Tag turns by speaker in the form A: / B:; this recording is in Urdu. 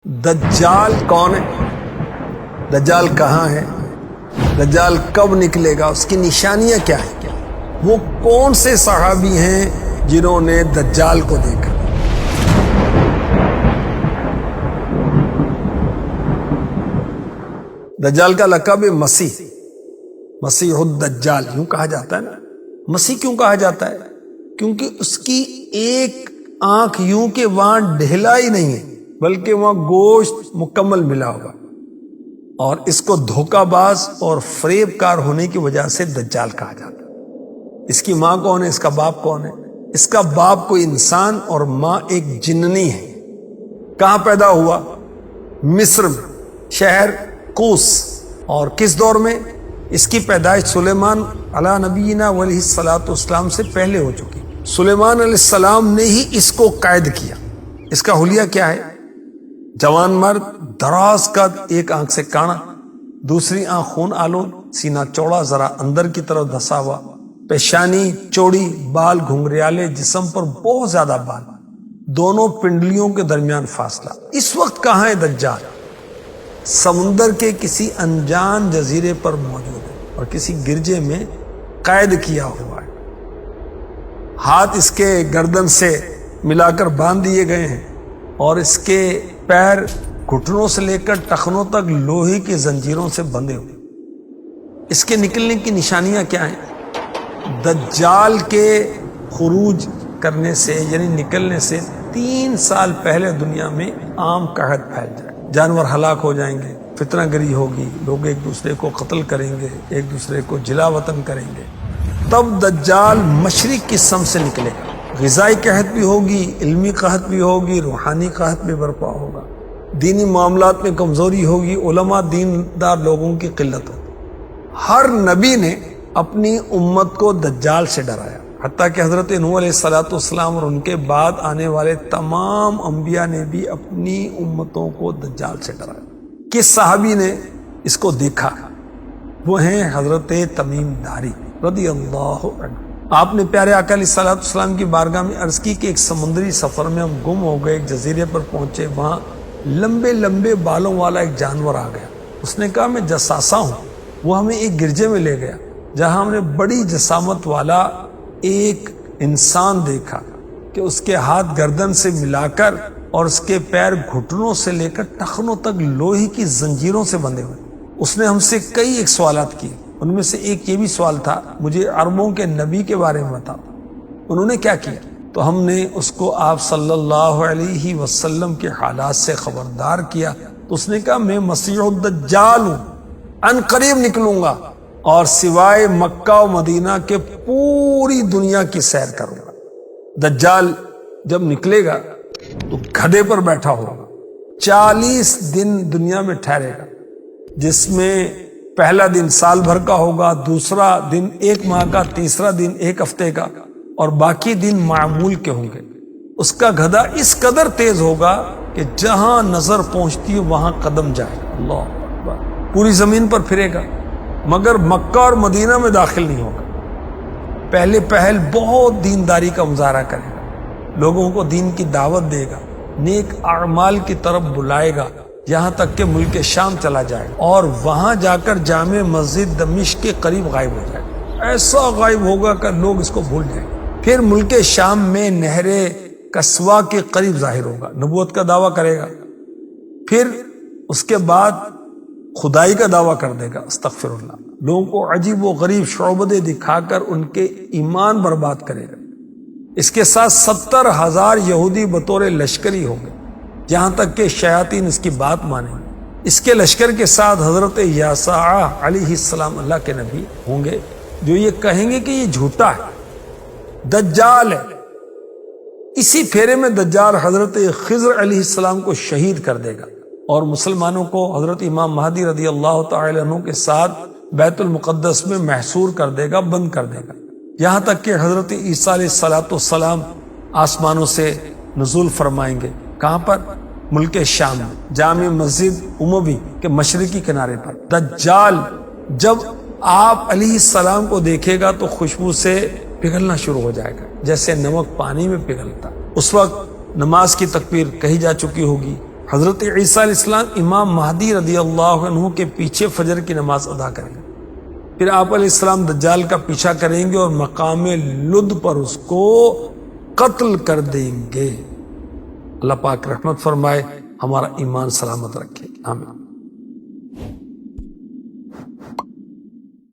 A: دجال کون ہے؟ دجال کہاں ہے؟ دجال کب نکلے گا؟ اس کی نشانیاں کیا ہیں؟ وہ کون سے صحابی ہیں جنہوں نے دجال کو دیکھا؟ دجال کا لقب مسیح الدجال یوں کہا جاتا ہے نا۔ مسیح کیوں کہا جاتا ہے؟ کیونکہ اس کی ایک آنکھ یوں کہ وہاں ڈھلا ہی نہیں ہے، بلکہ وہاں گوشت مکمل ملا ہوگا، اور اس کو دھوکہ باز اور فریب کار ہونے کی وجہ سے دجال کہا جاتا ہے۔ اس کی ماں کون ہے؟ اس کا باپ کون ہے؟ اس کا باپ کوئی انسان اور ماں ایک جننی ہے۔ کہاں پیدا ہوا؟ مصر میں، شہر کوس۔ اور کس دور میں؟ اس کی پیدائش سلیمان علیہ نبینا علیہ الصلوۃ والسلام سے پہلے ہو چکی۔ سلیمان علیہ السلام نے ہی اس کو قائد کیا۔ اس کا حلیہ کیا ہے؟ جوان مرد، دراز قد، ایک آنکھ سے کانا، دوسری آنکھ خون آلود، سینہ چوڑا ذرا اندر کی طرف دھسا ہوا، پیشانی چوڑی، بال گھنگریالے، جسم پر بہت زیادہ بال، دونوں پنڈلیوں کے درمیان فاصلہ۔ اس وقت کہاں ہے دجال؟ سمندر کے کسی انجان جزیرے پر موجود ہے اور کسی گرجے میں قید کیا ہوا ہے۔ ہاتھ اس کے گردن سے ملا کر باندھ دیے گئے ہیں اور اس کے پیر گھٹنوں سے لے کر ٹخنوں تک لوہے کی زنجیروں سے بندھے ہوئے۔ اس کے نکلنے کی نشانیاں کیا ہیں؟ دجال کے خروج کرنے سے یعنی نکلنے سے 3 سال پہلے دنیا میں عام قحط پھیل جائے، جانور ہلاک ہو جائیں گے، فتنہ گری ہوگی، لوگ ایک دوسرے کو قتل کریں گے، ایک دوسرے کو جلا وطن کریں گے۔ تب دجال مشرق کی سمت سے نکلے گا۔ غذائی قحط بھی ہوگی، علمی قحط بھی ہوگی، روحانی قحط بھی برپا ہوگا، دینی معاملات میں کمزوری ہوگی، علماء دیندار لوگوں کی قلت ہوگی۔ ہر نبی نے اپنی امت کو دجال سے ڈرایا، حتیٰ کہ حضرت نوح علیہ السلام اور ان کے بعد آنے والے تمام انبیاء نے بھی اپنی امتوں کو دجال سے ڈرایا۔ کس صحابی نے اس کو دیکھا؟ وہ ہیں حضرت تمیم داری رضی اللہ عنہ۔ آپ نے پیارے آقا علیہ السلام کی بارگاہ میں عرض کی کہ ایک سمندری سفر میں ہم گم ہو گئے، ایک جزیرے پر پہنچے، وہاں لمبے لمبے بالوں والا ایک جانور آ گیا۔ اس نے کہا میں جساسا ہوں۔ وہ ہمیں ایک گرجے میں لے گیا جہاں ہم نے بڑی جسامت والا ایک انسان دیکھا کہ اس کے ہاتھ گردن سے ملا کر اور اس کے پیر گھٹنوں سے لے کر ٹخنوں تک لوہے کی زنجیروں سے بندھے ہوئے۔ اس نے ہم سے کئی ایک سوالات کیے، ان میں سے ایک یہ بھی سوال تھا مجھے عربوں کے نبی کے بارے میں بتاؤ۔ انہوں نے کیا کیا؟ تو ہم نے اس کو آپ صلی اللہ علیہ وسلم کے حالات سے خبردار کیا۔ تو اس نے کہا میں مسیح الدجال ہوں، ان قریب نکلوں گا اور سوائے مکہ و مدینہ کے پوری دنیا کی سیر کروں گا۔ دجال جب نکلے گا تو گدھے پر بیٹھا ہوگا، 40 دن دنیا میں ٹھہرے گا، جس میں پہلا دن سال بھر کا ہوگا، دوسرا دن 1 ماہ کا، تیسرا دن 1 ہفتے کا، اور باقی دن معمول کے ہوں گے۔ اس کا گدھا اس قدر تیز ہوگا کہ جہاں نظر پہنچتی ہے وہاں قدم جائے گا۔ اللہ اکبر۔ پوری زمین پر پھرے گا مگر مکہ اور مدینہ میں داخل نہیں ہوگا۔ پہلے پہل بہت دینداری کا مظاہرہ کرے گا، لوگوں کو دین کی دعوت دے گا، نیک اعمال کی طرف بلائے گا، یہاں تک کہ ملک شام چلا جائے اور وہاں جا کر جامع مسجد دمشق کے قریب غائب ہو جائے گا۔ ایسا غائب ہوگا کہ لوگ اس کو بھول جائیں گے۔ پھر ملک شام میں نہر کسوا کے قریب ظاہر ہوگا، نبوت کا دعویٰ کرے گا۔ پھر اس کے بعد خدائی کا دعویٰ کر دے گا، استغفر اللہ، لوگوں کو عجیب و غریب شعبدے دکھا کر ان کے ایمان برباد کرے گا۔ اس کے ساتھ 70,000 یہودی بطور لشکری ہوں گے، جہاں تک کہ شیاطین اس کی بات مانیں گے۔ اس کے لشکر کے ساتھ حضرت یاسع علیہ السلام اللہ کے نبی ہوں گے، جو یہ کہیں گے کہ یہ جھوٹا ہے، دجال ہے۔ اسی پھیرے میں دجال حضرت خضر علیہ السلام کو شہید کر دے گا اور مسلمانوں کو حضرت امام مہدی رضی اللہ تعالی عنہ کے ساتھ بیت المقدس میں محصور کر دے گا، بند کر دے گا، یہاں تک کہ حضرت عیسیٰ علیہ السلام آسمانوں سے نزول فرمائیں گے۔ کہاں پر؟ ملک شام میں، جامع مسجد اموی کے مشرقی کنارے پر۔ دجال جب آپ علیہ السلام کو دیکھے گا تو خوشبو سے پگھلنا شروع ہو جائے گا، جیسے نمک پانی میں پگھلتا۔ اس وقت نماز کی تکبیر کہی جا چکی ہوگی، حضرت عیسیٰ علیہ السلام امام مہدی رضی اللہ عنہ کے پیچھے فجر کی نماز ادا کریں گے، پھر آپ علیہ السلام دجال کا پیچھا کریں گے اور مقام لد پر اس کو قتل کر دیں گے۔ اللہ پاک رحمت فرمائے، ہمارا ایمان سلامت رکھے، آمین۔